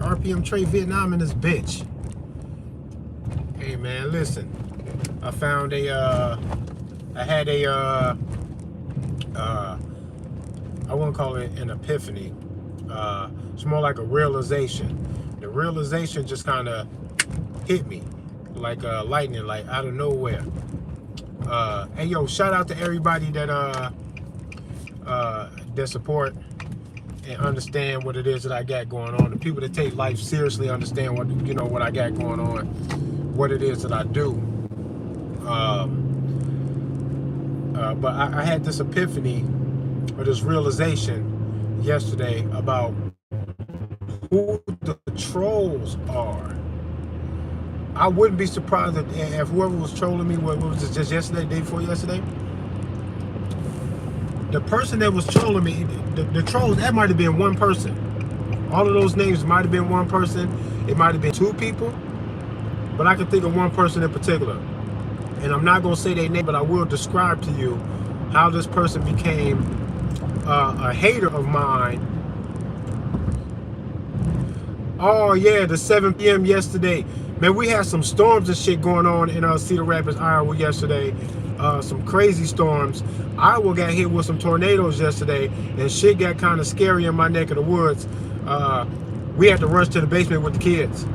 RPM Trey Vietnam in this bitch. Hey man, listen. I found I had a I wouldn't call it an epiphany. It's more like a realization. The realization just kind of hit me like lightning, like out of nowhere. Hey yo, shout out to everybody that support and understand what it is that I got going on. The people that take life seriously understand what I got going on, what it is that I do. But I had this epiphany or this realization yesterday about who the trolls are. I wouldn't be surprised if whoever was trolling me, what was it, just yesterday, day before yesterday? The person that was trolling me, the trolls, that might have been one person. All of those names might have been one person. It might have been two people. But I can think of one person in particular. And I'm not going to say their name, but I will describe to you how this person became a hater of mine. Oh, yeah, the 7 p.m. yesterday. Man, we had some storms and shit going on in Cedar Rapids, Iowa yesterday. Some crazy storms. Iowa got hit with some tornadoes yesterday, and shit got kind of scary in my neck of the woods. We had to rush to the basement with the kids.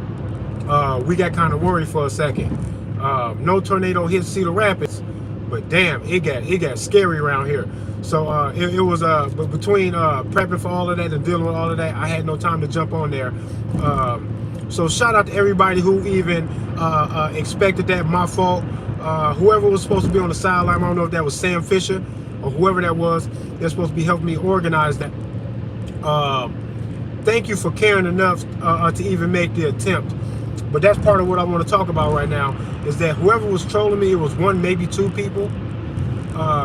We got kind of worried for a second. No tornado hit Cedar Rapids, but damn, it got scary around here. So it was but between prepping for all of that and dealing with all of that, I had no time to jump on there. So shout out to everybody who even expected that. My fault. Whoever was supposed to be on the sideline, I don't know if that was Sam Fisher or whoever that was, they're supposed to be helping me organize that. Thank you for caring enough to even make the attempt. But that's part of what I want to talk about right now, is that whoever was trolling me, it was one, maybe two people.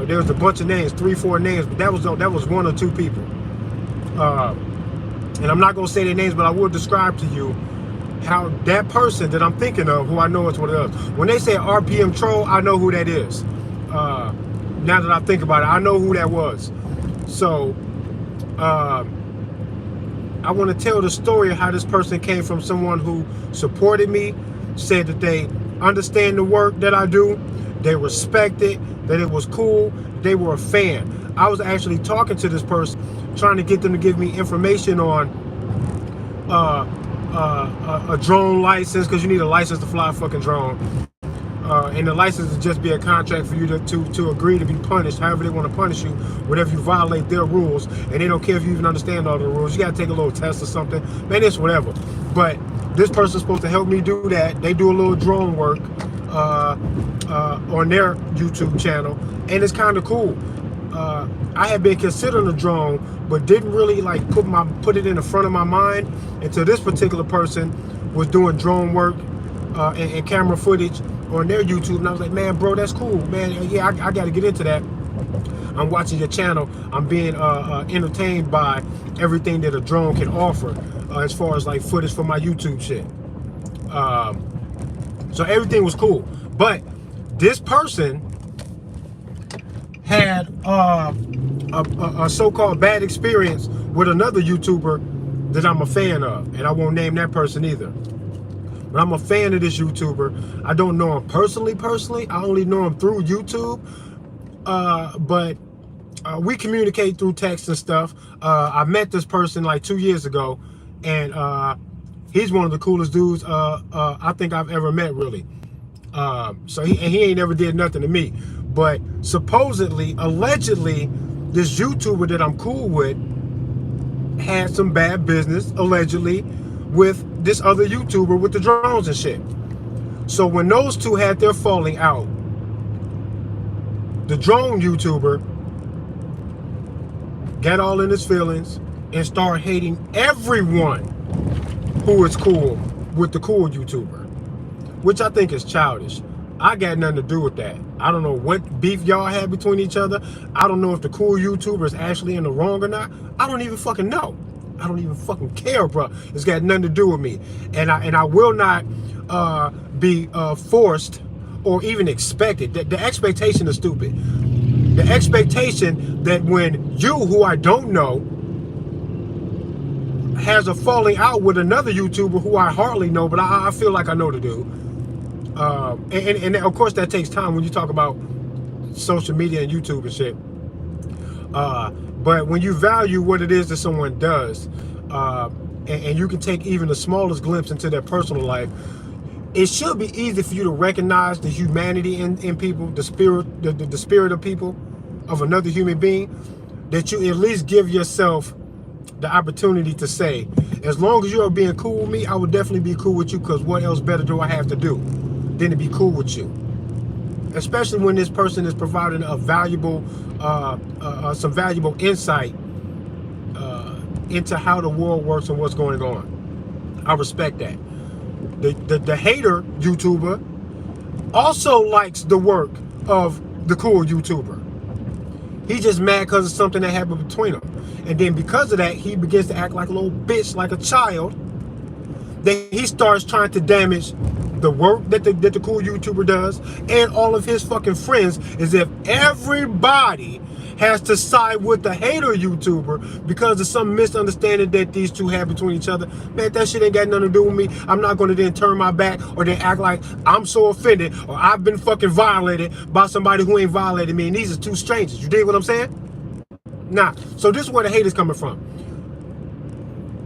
There was a bunch of names, 3, 4 names, but that was one or two people. And I'm not going to say their names, but I will describe to you how that person that I'm thinking of, who I know is what it is. When they say RPM troll, I know who that is. Now that I think about it, I know who that was. So I want to tell the story of how this person came from someone who supported me, said that they understand the work that I do, they respect it, that it was cool, they were a fan. I was actually talking to this person, trying to get them to give me information on a drone license, because you need a license to fly a fucking drone. And the license would just be a contract for you to agree to be punished however they want to punish you, whatever you violate their rules, and they don't care if you even understand all the rules. You got to take a little test or something. Man, it's whatever. But this person's supposed to help me do that. They do a little drone work on their YouTube channel, and it's kind of cool. I had been considering a drone, but didn't really like put it in the front of my mind until this particular person was doing drone work and camera footage on their YouTube, and I was like, man, bro, that's cool, man. Yeah, I got to get into that. I'm watching your channel. I'm being entertained by everything that a drone can offer as far as like footage for my YouTube shit. So everything was cool, but this person had a so-called bad experience with another YouTuber that I'm a fan of, and I won't name that person either. But I'm a fan of this YouTuber. I don't know him personally. I only know him through YouTube. But we communicate through text and stuff. I met this person like 2 years ago, and he's one of the coolest dudes I think I've ever met, really. So he ain't never did nothing to me. But supposedly, allegedly, this YouTuber that I'm cool with had some bad business, allegedly, with this other YouTuber with the drones and shit. So when those two had their falling out, the drone YouTuber got all in his feelings and started hating everyone who is cool with the cool YouTuber, which I think is childish. I got nothing to do with that. I don't know what beef y'all had between each other. I don't know if the cool YouTuber is actually in the wrong or not. I don't even fucking know. I don't even fucking care, bro. It's got nothing to do with me. And I will not be forced or even expected. The expectation is stupid. The expectation that when you, who I don't know, has a falling out with another YouTuber who I hardly know, but I feel like I know the dude. And of course that takes time when you talk about social media and YouTube and shit. But when you value what it is that someone does, and you can take even the smallest glimpse into their personal life, it should be easy for you to recognize the humanity in people, the spirit of people, of another human being, that you at least give yourself the opportunity to say, as long as you are being cool with me, I would definitely be cool with you, because what else better do I have to do than to be cool with you? Especially when this person is providing a valuable, some valuable insight into how the world works and what's going on. I respect that. The hater YouTuber also likes the work of the cool YouTuber. He just mad because of something that happened between them. And then because of that, he begins to act like a little bitch, like a child. Then he starts trying to damage the work that the cool YouTuber does and all of his fucking friends, as if everybody has to side with the hater YouTuber because of some misunderstanding that these two have between each other. Man, that shit ain't got nothing to do with me. I'm not going to then turn my back or then act like I'm so offended or I've been fucking violated by somebody who ain't violated me. And these are two strangers. You dig what I'm saying? Nah. So this is where the hate is coming from.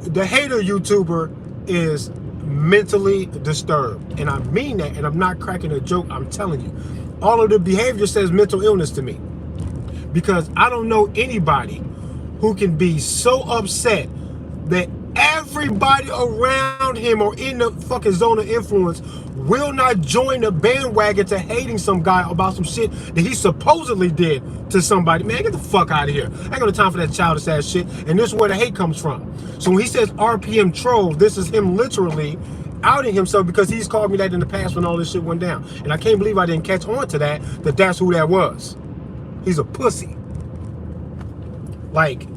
The hater YouTuber is mentally disturbed. And I mean that, and I'm not cracking a joke. I'm telling you. All of the behavior says mental illness to me. Because I don't know anybody who can be so upset that everybody around him or in the fucking zone of influence will not join the bandwagon to hating some guy about some shit that he supposedly did to somebody. Man, get the fuck out of here. I ain't got no time for that childish ass shit. And this is where the hate comes from. So when he says RPM troll, this is him literally outing himself, because he's called me that in the past when all this shit went down. And I can't believe I didn't catch on to that that's who that was. He's a pussy. Like,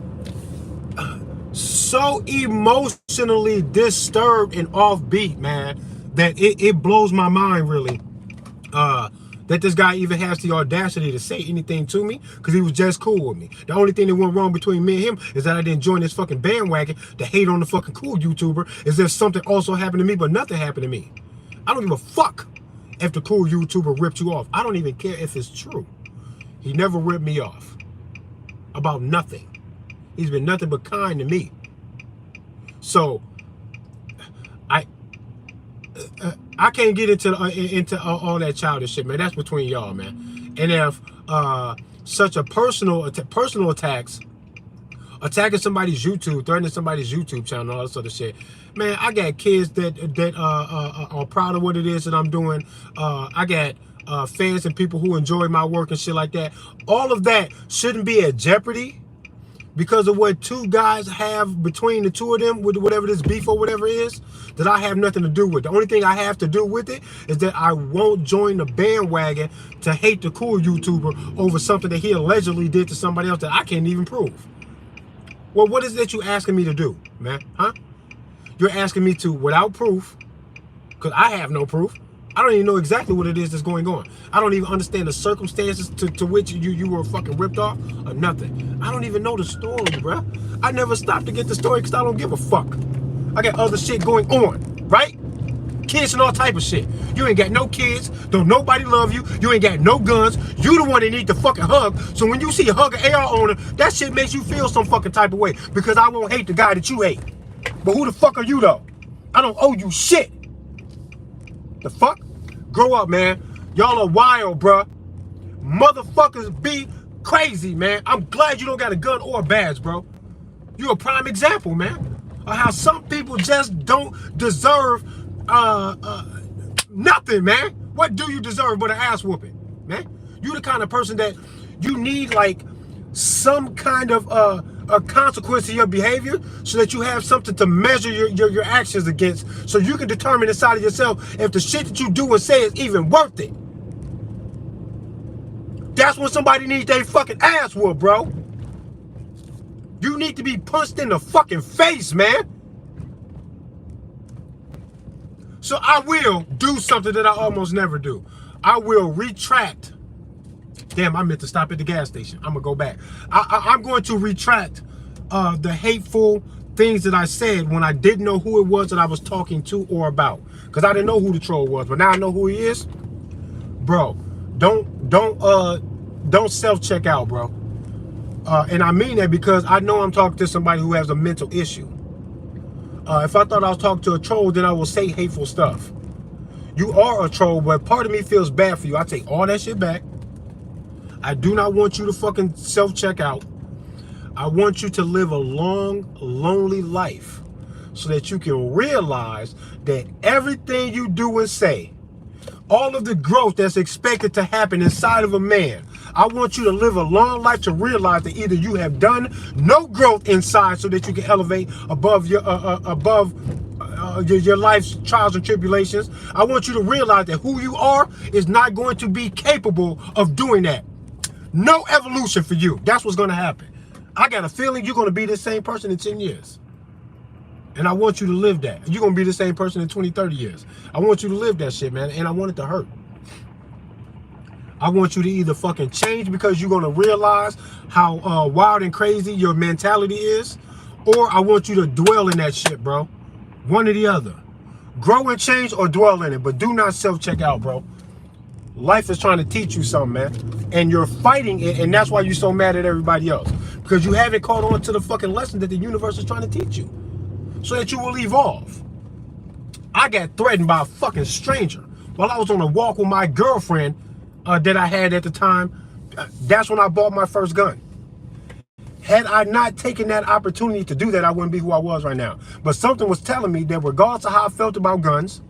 so emotionally disturbed and offbeat, man, that it blows my mind, really, that this guy even has the audacity to say anything to me, because he was just cool with me. The only thing that went wrong between me and him is that I didn't join this fucking bandwagon to hate on the fucking cool YouTuber as if something also happened to me, but nothing happened to me. I don't give a fuck if the cool YouTuber ripped you off. I don't even care if it's true. He never ripped me off about nothing. He's been nothing but kind to me. So I can't get into all that childish shit, man. That's between y'all, man. And if such a personal attacks, attacking somebody's YouTube, threatening somebody's YouTube channel, all that sort of shit, man, I got kids that are proud of what it is that I'm doing. I got fans and people who enjoy my work and shit like that. All of that shouldn't be at jeopardy because of what two guys have between the two of them, with whatever this beef or whatever is, that I have nothing to do with. The only thing I have to do with it is that I won't join the bandwagon to hate the cool YouTuber over something that he allegedly did to somebody else that I can't even prove. Well, what is that you asking me to do, man? Huh? You're asking me to, without proof, because I have no proof, I don't even know exactly what it is that's going on. I don't even understand the circumstances to which you were fucking ripped off or nothing. I don't even know the story, bruh. I never stopped to get the story because I don't give a fuck. I got other shit going on, right? Kids and all type of shit. You ain't got no kids. Don't nobody love you. You ain't got no guns. You the one that need the fucking hug. So when you see a hug an AR owner, that shit makes you feel some fucking type of way, because I won't hate the guy that you hate. But who the fuck are you, though? I don't owe you shit. The fuck? Grow up, man. Y'all are wild, bruh. Motherfuckers be crazy, man. I'm glad you don't got a gun or a badge, bro. You're a prime example, man, of how some people just don't deserve nothing, man. What do you deserve but an ass whooping, man? You the kind of person that you need, like, some kind of a consequence to your behavior, so that you have something to measure your actions against, so you can determine inside of yourself if the shit that you do and say is even worth it. That's when somebody needs their fucking ass whooped, bro. You need to be punched in the fucking face, man. So I will do something that I almost never do. I will retract. Damn, I meant to stop at the gas station. I'm gonna go back. I'm going to retract the hateful things that I said when I didn't know who it was that I was talking to or about. Because I didn't know who the troll was, but now I know who he is. Bro, don't self-check out, bro. And I mean that because I know I'm talking to somebody who has a mental issue. If I thought I was talking to a troll, then I will say hateful stuff. You are a troll, but part of me feels bad for you. I take all that shit back. I do not want you to fucking self-check out. I want you to live a long, lonely life so that you can realize that everything you do and say, all of the growth that's expected to happen inside of a man, I want you to live a long life to realize that either you have done no growth inside so that you can elevate above your your life's trials and tribulations. I want you to realize that who you are is not going to be capable of doing that. No evolution for you. That's what's going to happen. I got a feeling you're going to be the same person in 10 years. And I want you to live that. You're going to be the same person in 20, 30 years. I want you to live that shit, man. And I want it to hurt. I want you to either fucking change because you're going to realize how wild and crazy your mentality is. Or I want you to dwell in that shit, bro. One or the other. Grow and change or dwell in it. But do not self-check out, bro. Life is trying to teach you something, man. And you're fighting it. And that's why you're so mad at everybody else. Because you haven't caught on to the fucking lesson that the universe is trying to teach you. So that you will evolve. I got threatened by a fucking stranger while I was on a walk with my girlfriend that I had at the time. That's when I bought my first gun. Had I not taken that opportunity to do that, I wouldn't be who I was right now. But something was telling me that regardless of how I felt about guns,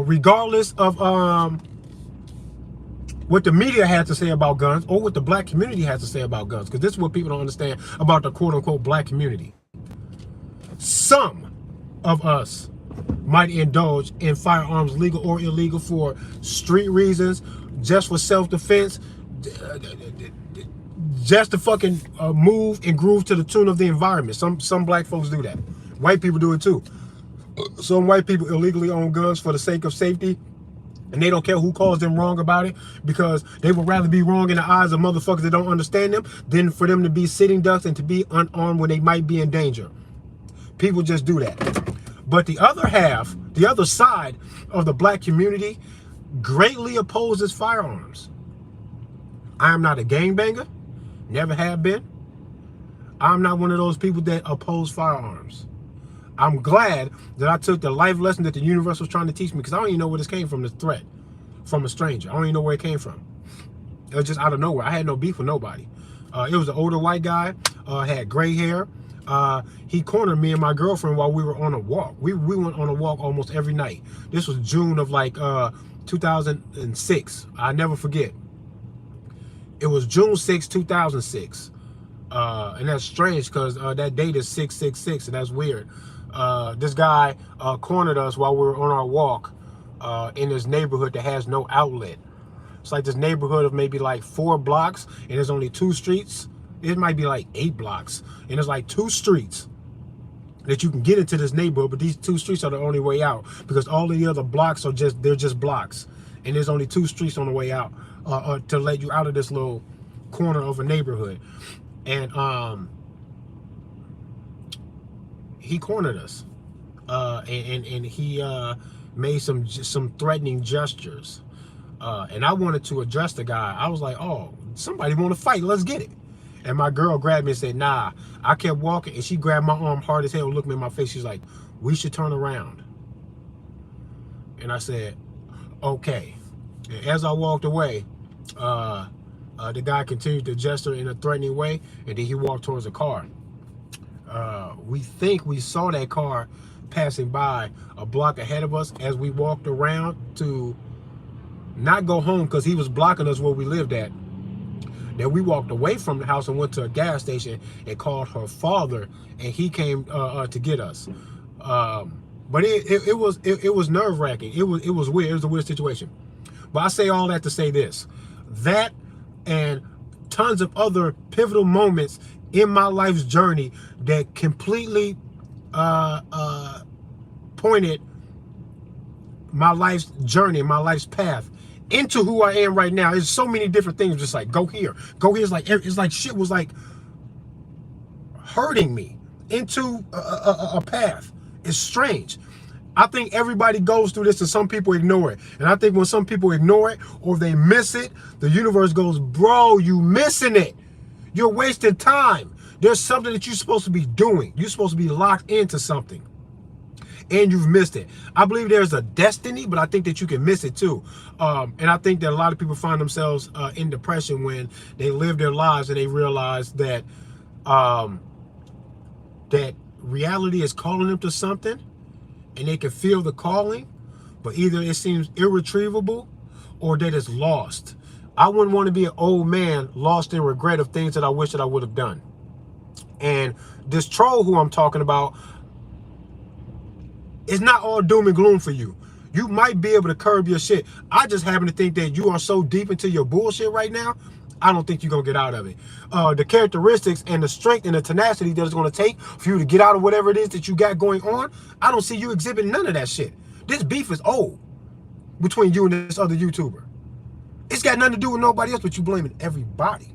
regardless of what the media had to say about guns or what the black community has to say about guns, because this is what people don't understand about the quote-unquote black community. Some of us might indulge in firearms, legal or illegal, for street reasons, just for self-defense, just to fucking move and groove to the tune of the environment. Some black folks do that. White people do it too. Some white people illegally own guns for the sake of safety, and they don't care who calls them wrong about it, because they would rather be wrong in the eyes of motherfuckers that don't understand them than for them to be sitting ducks and to be unarmed when they might be in danger. People just do that. But the other half, the other side of the black community greatly opposes firearms. I am not a gangbanger, never have been. I'm not one of those people that oppose firearms. I'm glad that I took the life lesson that the universe was trying to teach me, because I don't even know where this came from, this threat from a stranger. I don't even know where it came from. It was just out of nowhere. I had no beef with nobody. It was an older white guy, had gray hair. He cornered me and my girlfriend while we were on a walk. We went on a walk almost every night. This was June of like 2006. I never forget. It was June 6, 2006. And that's strange because that date is 666, and that's weird. This guy cornered us while we were on our walk in this neighborhood that has no outlet. It's like this neighborhood of maybe like 4 blocks, and there's only 2 streets. It might be like 8 blocks, and there's like 2 streets that you can get into this neighborhood, but these 2 streets are the only way out, because all of the other blocks are they're just blocks, and there's only 2 streets on the way out to let you out of this little corner of a neighborhood. And he cornered us, and he made some threatening gestures, and I wanted to address the guy. I was like, oh, somebody want to fight, let's get it. And my girl grabbed me and said, nah. I kept walking, and she grabbed my arm hard as hell and looked me in my face. She's like, we should turn around. And I said, okay. And as I walked away, the guy continued to gesture in a threatening way, and then he walked towards the car. We think we saw that car passing by a block ahead of us as we walked around to not go home because he was blocking us where we lived at. Then we walked away from the house and went to a gas station and called her father, and he came to get us. But it was nerve-wracking. It was weird. It was a weird situation. But I say all that to say this: that and tons of other pivotal moments in my life's journey that completely pointed my life's journey, my life's path into who I am right now. There's so many different things. Just like, go here, go here. It's like shit was like hurting me. into a path. It's strange. I think everybody goes through this and some people ignore it. And I think when some people ignore it or they miss it, the universe goes, bro, you missing it. You're wasting time. There's something that you're supposed to be doing. You're supposed to be locked into something. And you've missed it. I believe there's a destiny, but I think that you can miss it too. And I think that a lot of people find themselves in depression when they live their lives and they realize that that reality is calling them to something and they can feel the calling, but either it seems irretrievable or that it's lost. I wouldn't want to be an old man lost in regret of things that I wish that I would have done. And this troll who I'm talking about, it's not all doom and gloom for you. You might be able to curb your shit. I just happen to think that you are so deep into your bullshit right now, I don't think you're going to get out of it. The characteristics and the strength and the tenacity that it's going to take for you to get out of whatever it is that you got going on, I don't see you exhibiting none of that shit. This beef is old between you and this other YouTuber. It's got nothing to do with nobody else, but you blaming everybody.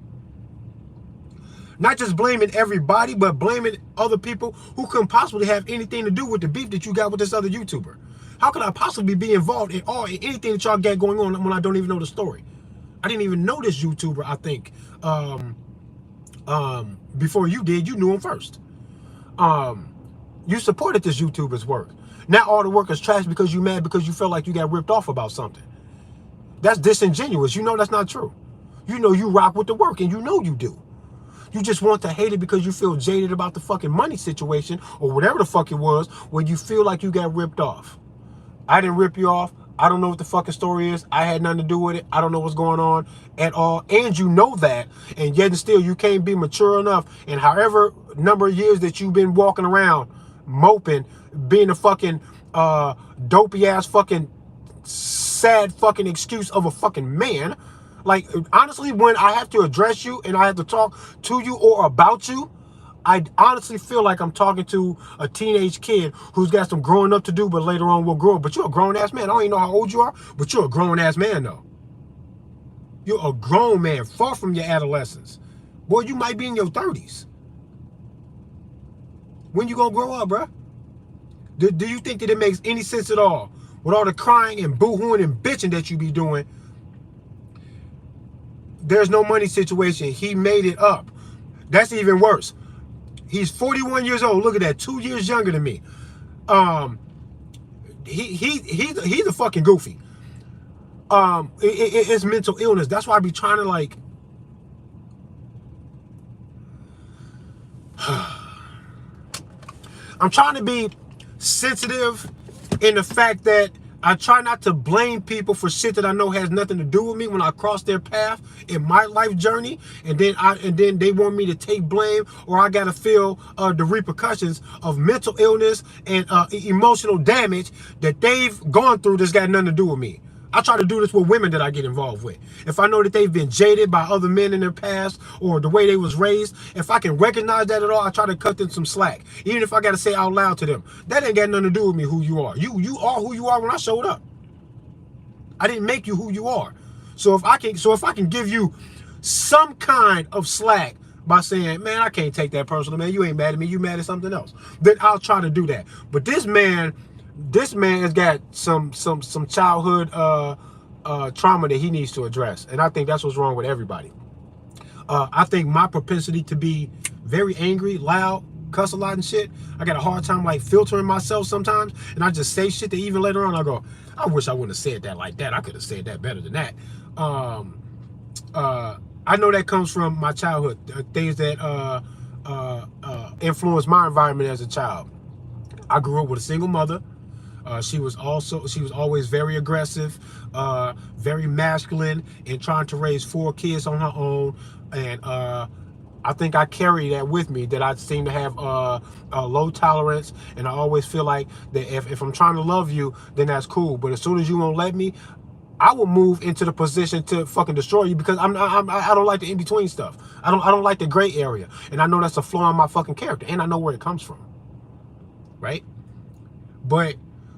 Not just blaming everybody, but blaming other people who couldn't possibly have anything to do with the beef that you got with this other YouTuber. How could I possibly be involved in anything that y'all got going on when I don't even know the story? I didn't even know this YouTuber, I think, before you did. You knew him first. You supported this YouTuber's work. Now all the work is trash because you mad because you felt like you got ripped off about something. That's disingenuous. You know that's not true. You know you rock with the work, and you know you do. You just want to hate it because you feel jaded about the fucking money situation or whatever the fuck it was when you feel like you got ripped off. I didn't rip you off. I don't know what the fucking story is. I had nothing to do with it. I don't know what's going on at all. And you know that. And yet and still you can't be mature enough. And however number of years that you've been walking around moping, being a fucking dopey ass fucking sad fucking excuse of a fucking man. Like, honestly, when I have to address you and I have to talk to you or about you, I honestly feel like I'm talking to a teenage kid who's got some growing up to do, but later on will grow up. But you're a grown-ass man. I don't even know how old you are, but you're a grown-ass man, though. You're a grown man, far from your adolescence. Boy, you might be in your 30s. When you gonna grow up, bruh? Do you think that it makes any sense at all? With all the crying and boo-hooing and bitching that you be doing, there's no money situation. He made it up. That's even worse. He's 41 years old. Look at that. 2 years younger than me. He's a fucking goofy. It's mental illness. That's why I be trying to like. I'm trying to be sensitive in the fact that I try not to blame people for shit that I know has nothing to do with me when I cross their path in my life journey, and then they want me to take blame, or I gotta feel the repercussions of mental illness and emotional damage that they've gone through that's got nothing to do with me. I try to do this with women that I get involved with. If I know that they've been jaded by other men in their past or the way they was raised, if I can recognize that at all, I try to cut them some slack. Even if I got to say out loud to them, that ain't got nothing to do with me who you are. You are who you are when I showed up. I didn't make you who you are. So if I can give you some kind of slack by saying, man, I can't take that personal, man, you ain't mad at me, you mad at something else, then I'll try to do that. But this man has got some childhood trauma that he needs to address, and I think that's what's wrong with everybody. I think my propensity to be very angry, loud, cuss a lot and shit, I got a hard time like filtering myself sometimes, and I just say shit that even later on I go, I wish I wouldn't have said that like that. I could have said that better than that. I know that comes from my childhood, things that influenced my environment as a child. I grew up with a single mother. She was always very aggressive, very masculine, and trying to raise 4 kids on her own. And I think I carry that with me, that I seem to have a low tolerance, and I always feel like that if I'm trying to love you, then that's cool. But as soon as you won't let me, I will move into the position to fucking destroy you, because I don't like the in-between stuff. I don't like the gray area, and I know that's a flaw in my fucking character, and I know where it comes from, right? But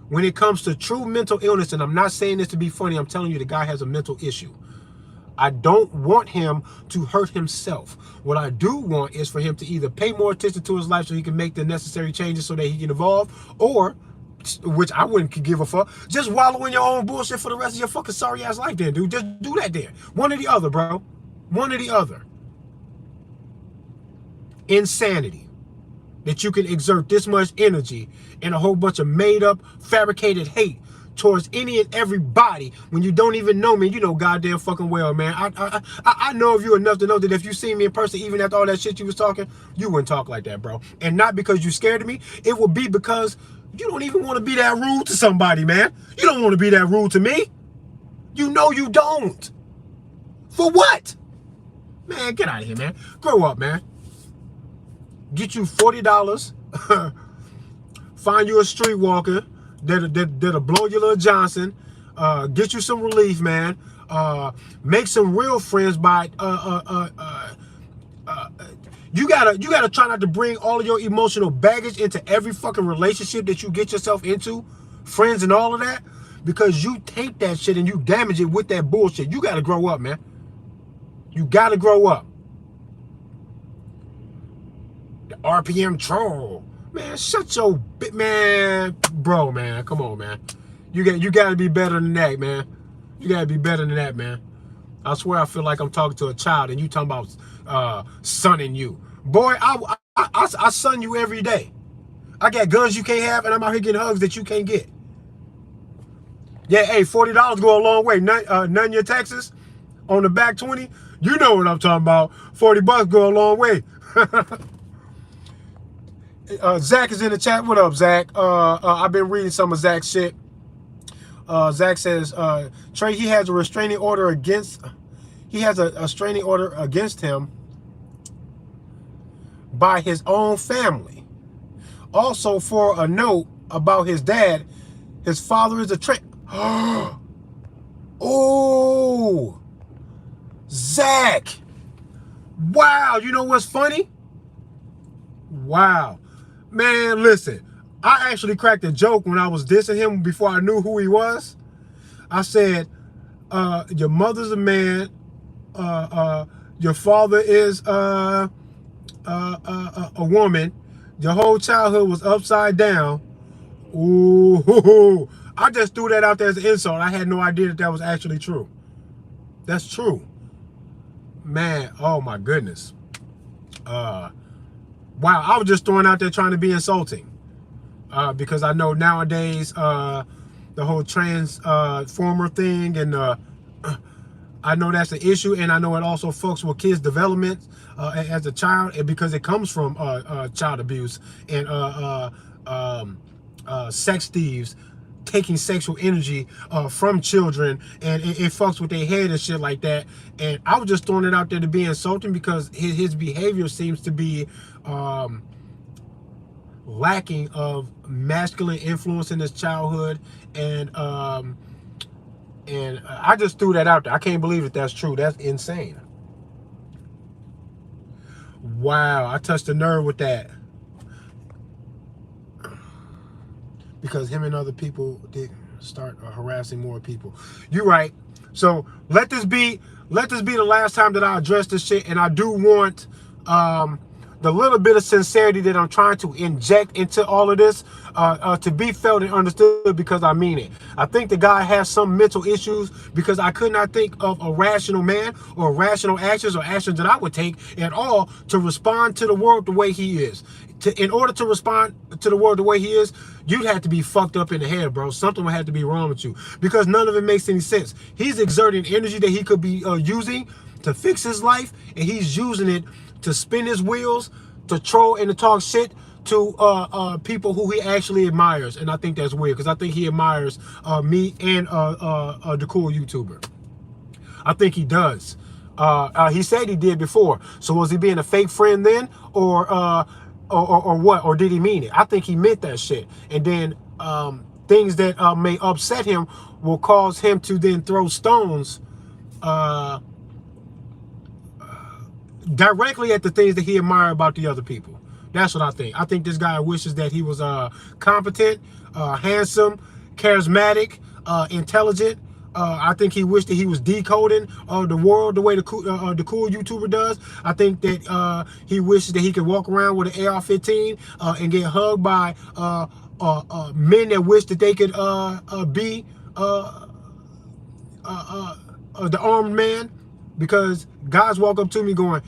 when it comes to true mental illness, and I'm not saying this to be funny, I'm telling you the guy has a mental issue. I don't want him to hurt himself. What I do want is for him to either pay more attention to his life so he can make the necessary changes so that he can evolve, or, which I wouldn't give a fuck, just wallow in your own bullshit for the rest of your fucking sorry ass life then, dude. Just do that then. One or the other, bro. One or the other. Insanity. That you can exert this much energy and a whole bunch of made up, fabricated hate towards any and everybody when you don't even know me. You know goddamn fucking well, man. I know of you enough to know that if you see me in person, even after all that shit you was talking, you wouldn't talk like that, bro. And not because you scared of me. It would be because you don't even want to be that rude to somebody, man. You don't want to be that rude to me. You know you don't. For what? Man, get out of here, man. Grow up, man. Get you $40. Find you a streetwalker that'll blow your little Johnson. Get you some relief, man. Make some real friends by you gotta try not to bring all of your emotional baggage into every fucking relationship that you get yourself into, friends and all of that, because you take that shit and you damage it with that bullshit. You gotta grow up, man. You gotta grow up. The RPM troll. Man, shut your bit, man. Bro, man, come on, man. You gotta be better than that, man. You gotta be better than that, man. I swear I feel like I'm talking to a child and you talking about sunning you. Boy, I sun you every day. I got guns you can't have and I'm out here getting hugs that you can't get. Yeah, hey, $40 go a long way. None your taxes on the back 20. You know what I'm talking about. 40 bucks go a long way. Zach is in the chat. What up, Zach? I've been reading some of Zach's shit. Zach says, Trey, he has a restraining order against him by his own family. Also, for a note about his dad, his father is a oh, Zach. Wow, you know what's funny? Wow. Man, listen, I actually cracked a joke when I was dissing him before I knew who he was. I said, your mother's a man, your father is a woman, your whole childhood was upside down. Ooh, I just threw that out there as an insult. I had no idea that that was actually true. That's true. Man, oh my goodness. Wow, I was just throwing out there trying to be insulting. Because I know nowadays the whole transformer thing, and I know that's an issue, and I know it also fucks with kids' development as a child, and because it comes from child abuse and sex thieves taking sexual energy from children, and it fucks with their head and shit like that. And I was just throwing it out there to be insulting because his behavior seems to be lacking of masculine influence in his childhood, and I just threw that out there. I can't believe that that's true. That's insane. Wow, I touched a nerve with that. Because him and other people did start harassing more people. You're right. So let this be the last time that I address this shit. And I do want the little bit of sincerity that I'm trying to inject into all of this to be felt and understood, because I mean it. I think the guy has some mental issues, because I could not think of a rational man or rational actions or actions that I would take at all to respond to the world the way he is. In order to respond to the world the way he is, you'd have to be fucked up in the head, bro. Something would have to be wrong with you, because none of it makes any sense. He's exerting energy that he could be using to fix his life, and he's using it to spin his wheels, to troll and to talk shit to people who he actually admires. And I think that's weird, because I think he admires me and the cool YouTuber. I think he does. He said he did before. So was he being a fake friend then, or what? Or did he mean it? I think he meant that shit. And then things that may upset him will cause him to then throw stones directly at the things that he admired about the other people. That's what I think. I think this guy wishes that he was competent, handsome, charismatic, intelligent, I think he wished that he was decoding the world the way the cool YouTuber does. I think that he wishes that he could walk around with an AR-15 and get hugged by men that wish that they could be the armed man, because guys walk up to me going,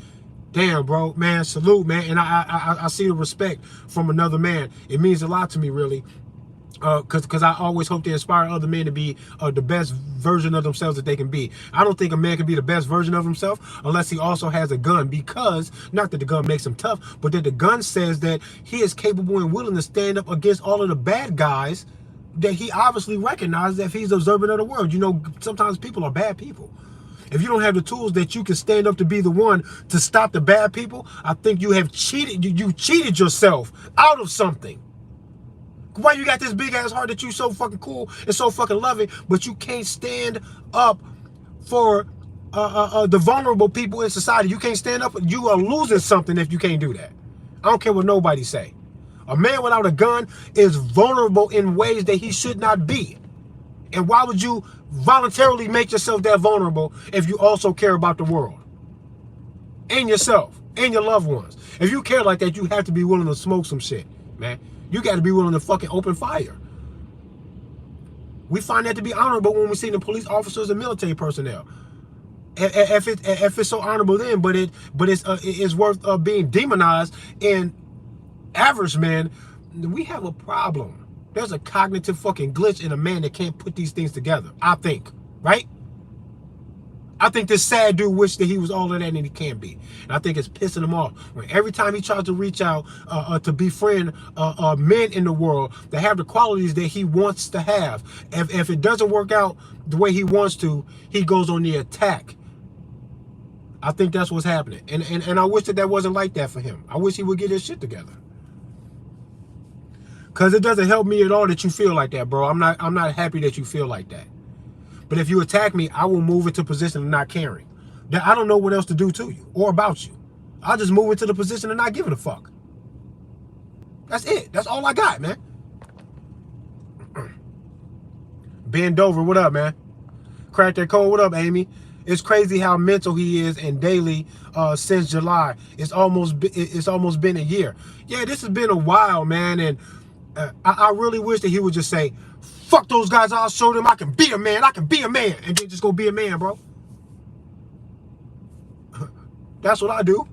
damn, bro, man, salute, man. And I see the respect from another man. It means a lot to me, really. Because I always hope to inspire other men to be the best version of themselves that they can be. I don't think a man can be the best version of himself unless he also has a gun, because, not that the gun makes him tough, but that the gun says that he is capable and willing to stand up against all of the bad guys that he obviously recognizes if he's observant of the world. You know, sometimes people are bad people. If you don't have the tools that you can stand up to be the one to stop the bad people, I think you have cheated. You cheated yourself out of something. Why you got this big ass heart that you so fucking cool and so fucking loving, but you can't stand up for the vulnerable people in society? You can't stand up. You are losing something if you can't do that. I don't care what nobody say. A man without a gun is vulnerable in ways that he should not be. And why would you voluntarily make yourself that vulnerable if you also care about the world and yourself and your loved ones? If you care like that, you have to be willing to smoke some shit, man. You got to be willing to fucking open fire. We find that to be honorable when we see the police officers and military personnel. If it's so honorable then, but it's worth being demonized in average men, we have a problem. There's a cognitive fucking glitch in a man that can't put these things together, I think, right? I think this sad dude wished that he was all of that and he can't be. And I think it's pissing him off when every time he tries to reach out to befriend men in the world that have the qualities that he wants to have. If it doesn't work out the way he wants to, he goes on the attack. I think that's what's happening. And I wish that wasn't like that for him. I wish he would get his shit together. Because it doesn't help me at all that you feel like that, bro. I'm not happy that you feel like that. But if you attack me, I will move into position of not caring. That I don't know what else to do to you or about you. I'll just move into the position of not giving a fuck. That's it. That's all I got, man. Ben Dover, what up, man? Crack that code, what up, Amy? It's crazy how mental he is and daily since July. It's almost been a year. Yeah, this has been a while, man. And I really wish that he would just say, fuck those guys, I'll show them I can be a man. I can be a man. And then just go be a man, bro. That's what I do.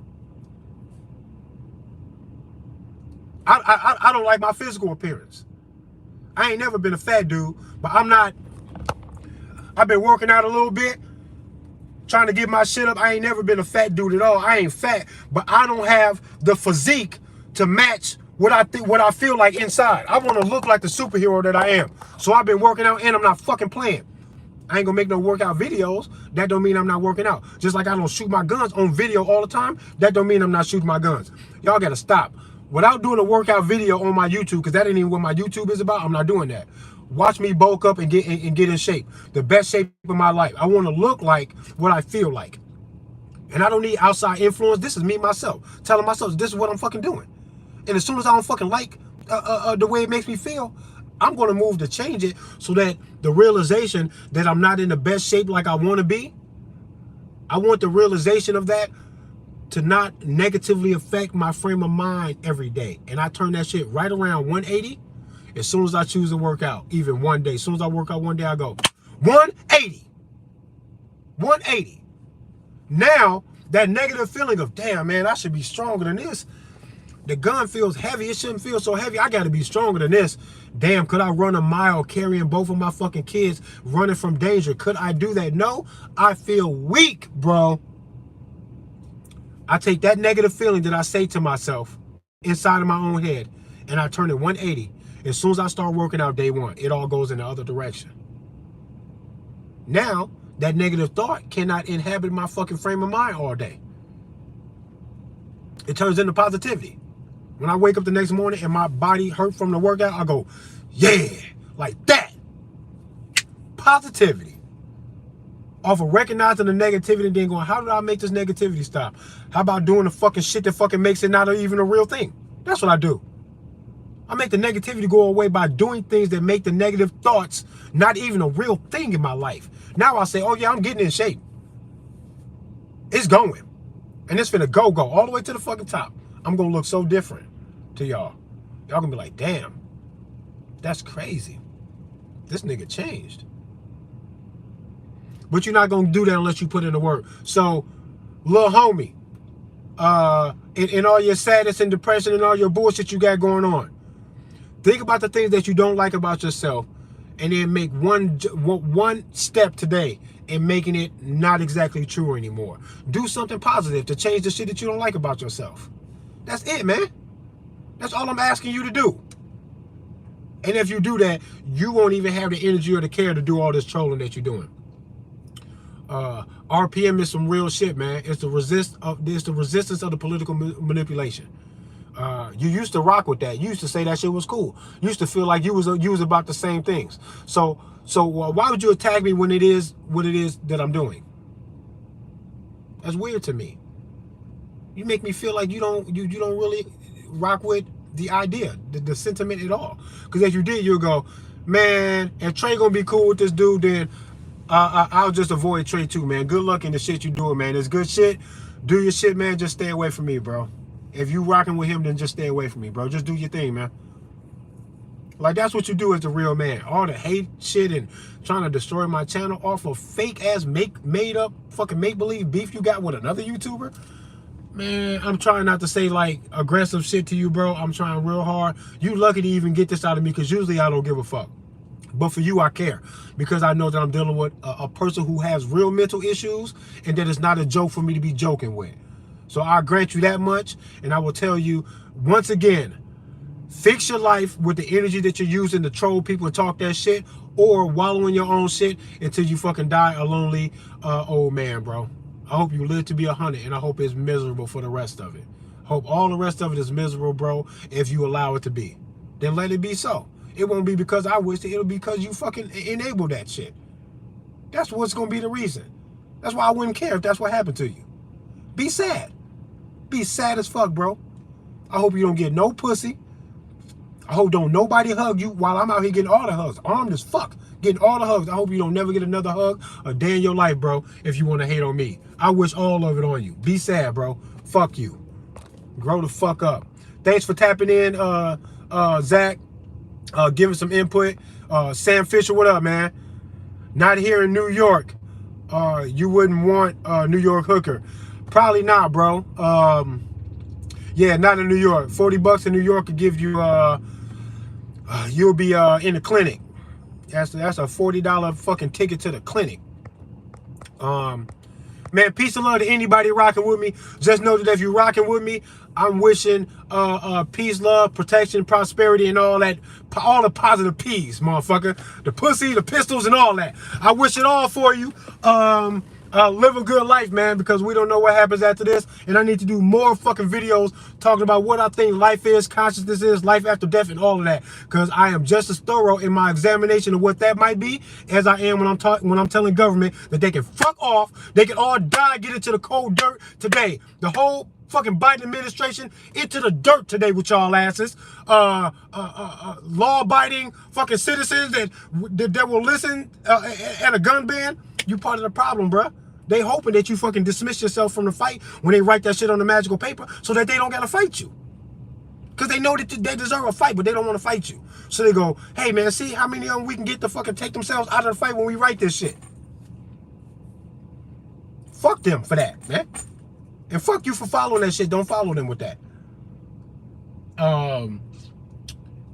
I don't like my physical appearance. I ain't never been a fat dude, but I've been working out a little bit, trying to get my shit up. I ain't never been a fat dude at all. I ain't fat, but I don't have the physique to match what I feel like inside. I want to look like the superhero that I am. So I've been working out and I'm not fucking playing. I ain't gonna make no workout videos. That don't mean I'm not working out. Just like I don't shoot my guns on video all the time, that don't mean I'm not shooting my guns. Y'all gotta stop. Without doing a workout video on my YouTube, because that ain't even what my YouTube is about, I'm not doing that. Watch me bulk up and get in shape. The best shape of my life. I want to look like what I feel like. And I don't need outside influence. This is me, myself. Telling myself, this is what I'm fucking doing. And as soon as I don't fucking like the way it makes me feel, I'm going to move to change it so that the realization that I'm not in the best shape like I want to be, I want the realization of that to not negatively affect my frame of mind every day. And I turn that shit right around 180 as soon as I choose to work out, even one day. As soon as I work out one day, I go 180. 180. Now, that negative feeling of, damn, man, I should be stronger than this. The gun feels heavy. It shouldn't feel so heavy. I got to be stronger than this. Damn, could I run a mile carrying both of my fucking kids, running from danger? Could I do that? No, I feel weak, bro. I take that negative feeling that I say to myself inside of my own head, and I turn it 180. As soon as I start working out day one, it all goes in the other direction. Now, that negative thought cannot inhabit my fucking frame of mind all day. It turns into positivity. When I wake up the next morning and my body hurt from the workout, I go, yeah, like that. Positivity. Off of recognizing the negativity and then going, how did I make this negativity stop? How about doing the fucking shit that fucking makes it not even a real thing? That's what I do. I make the negativity go away by doing things that make the negative thoughts not even a real thing in my life. Now I say, oh yeah, I'm getting in shape. It's going. And it's finna go all the way to the fucking top. I'm gonna look so different to y'all. Y'all gonna be like, damn, that's crazy. This nigga changed. But you're not gonna do that unless you put in the work. So, little homie, in all your sadness and depression and all your bullshit you got going on, think about the things that you don't like about yourself, and then make one step today in making it not exactly true anymore. Do something positive to change the shit that you don't like about yourself. That's it, man. That's all I'm asking you to do. And if you do that, you won't even have the energy or the care to do all this trolling that you're doing. RPM is some real shit, man. It's the resistance of the political manipulation. You used to rock with that. You used to say that shit was cool. You used to feel like you was about the same things. So why would you attack me when it is what it is that I'm doing? That's weird to me. You make me feel like you don't really rock with the idea, the sentiment at all. Because if you did, you'll go, man, if Trey gonna be cool with this dude, then I'll just avoid Trey too, man. Good luck in the shit you doing, man. It's good shit. Do your shit, man. Just stay away from me, bro. If you rocking with him, then just stay away from me, bro. Just do your thing, man. Like, that's what you do as a real man. All the hate shit and trying to destroy my channel off of fake-ass, made up, fucking make-believe beef you got with another YouTuber. Man, I'm trying not to say, like, aggressive shit to you, bro. I'm trying real hard. You lucky to even get this out of me, because usually I don't give a fuck. But for you, I care, because I know that I'm dealing with a person who has real mental issues, and that it's not a joke for me to be joking with. So I grant you that much, and I will tell you, once again, fix your life with the energy that you're using to troll people and talk that shit, or wallow in your own shit until you fucking die a lonely old man, bro. I hope you live to be 100, and I hope it's miserable for the rest of it. Hope all the rest of it is miserable, bro, if you allow it to be. Then let it be so. It won't be because I wish it. It'll be because you fucking enable that shit. That's what's going to be the reason. That's why I wouldn't care if that's what happened to you. Be sad. Be sad as fuck, bro. I hope you don't get no pussy. I hope don't nobody hug you while I'm out here getting all the hugs. Armed as fuck. Getting all the hugs. I hope you don't never get another hug a day in your life, bro, if you want to hate on me. I wish all of it on you. Be sad, bro. Fuck you. Grow the fuck up. Thanks for tapping in, Zach. Giving some input. Sam Fisher, what up, man? Not here in New York. You wouldn't want New York hooker. Probably not, bro. Yeah, not in New York. $40 in New York could give you, you'll be in the clinic. That's a $40 fucking ticket to the clinic. Man, peace and love to anybody rocking with me. Just know that if you're rocking with me, I'm wishing peace, love, protection, prosperity, and all that, all the positive P's, motherfucker. The pussy, the pistols, and all that. I wish it all for you. Live a good life, man, because we don't know what happens after this, and I need to do more fucking videos talking about what I think life is, consciousness is, life after death, and all of that, because I am just as thorough in my examination of what that might be as I am when I'm telling government that they can fuck off, they can all die, get into the cold dirt today. The whole fucking Biden administration into the dirt today with y'all asses. Law-abiding fucking citizens that will listen at a gun ban. You part of the problem, bruh. They hoping that you fucking dismiss yourself from the fight when they write that shit on the magical paper so that they don't gotta fight you. Because they know that they deserve a fight, but they don't want to fight you. So they go, hey man, see how many of them we can get to fucking take themselves out of the fight when we write this shit. Fuck them for that, man. And fuck you for following that shit. Don't follow them with that.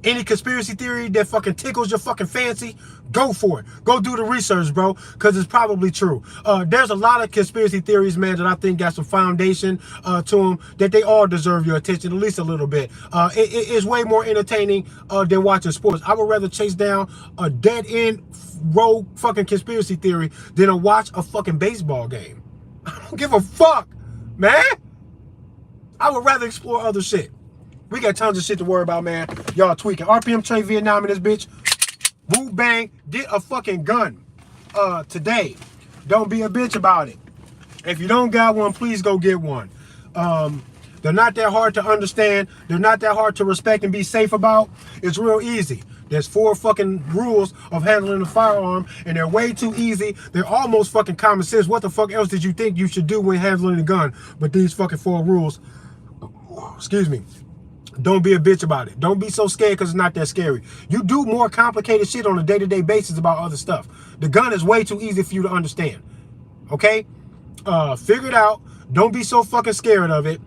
Any conspiracy theory that fucking tickles your fucking fancy, go for it. Go do the research, bro, because it's probably true. There's a lot of conspiracy theories, man, that I think got some foundation to them, that they all deserve your attention, at least a little bit. It's way more entertaining than watching sports. I would rather chase down a dead-end rogue fucking conspiracy theory than to watch a fucking baseball game. I don't give a fuck, man. I would rather explore other shit. We got tons of shit to worry about, man. Y'all tweaking. RPM Trey Vietnam in this bitch. Woo bang. Get a fucking gun today. Don't be a bitch about it. If you don't got one, please go get one. They're not that hard to understand. They're not that hard to respect and be safe about. It's real easy. There's 4 fucking rules of handling a firearm, and they're way too easy. They're almost fucking common sense. What the fuck else did you think you should do when handling a gun? But these fucking 4 rules, excuse me, don't be a bitch about it. Don't be so scared because it's not that scary. You do more complicated shit on a day-to-day basis about other stuff. The gun is way too easy for you to understand. Okay? Figure it out. Don't be so fucking scared of it.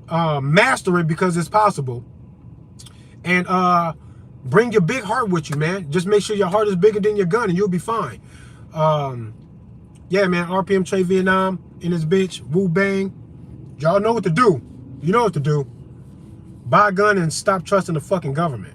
Master it because it's possible. And bring your big heart with you, man. Just make sure your heart is bigger than your gun and you'll be fine. Yeah, man. RPM Trey Vietnam in this bitch. Woo bang. Y'all know what to do. You know what to do. Buy a gun and stop trusting the fucking government.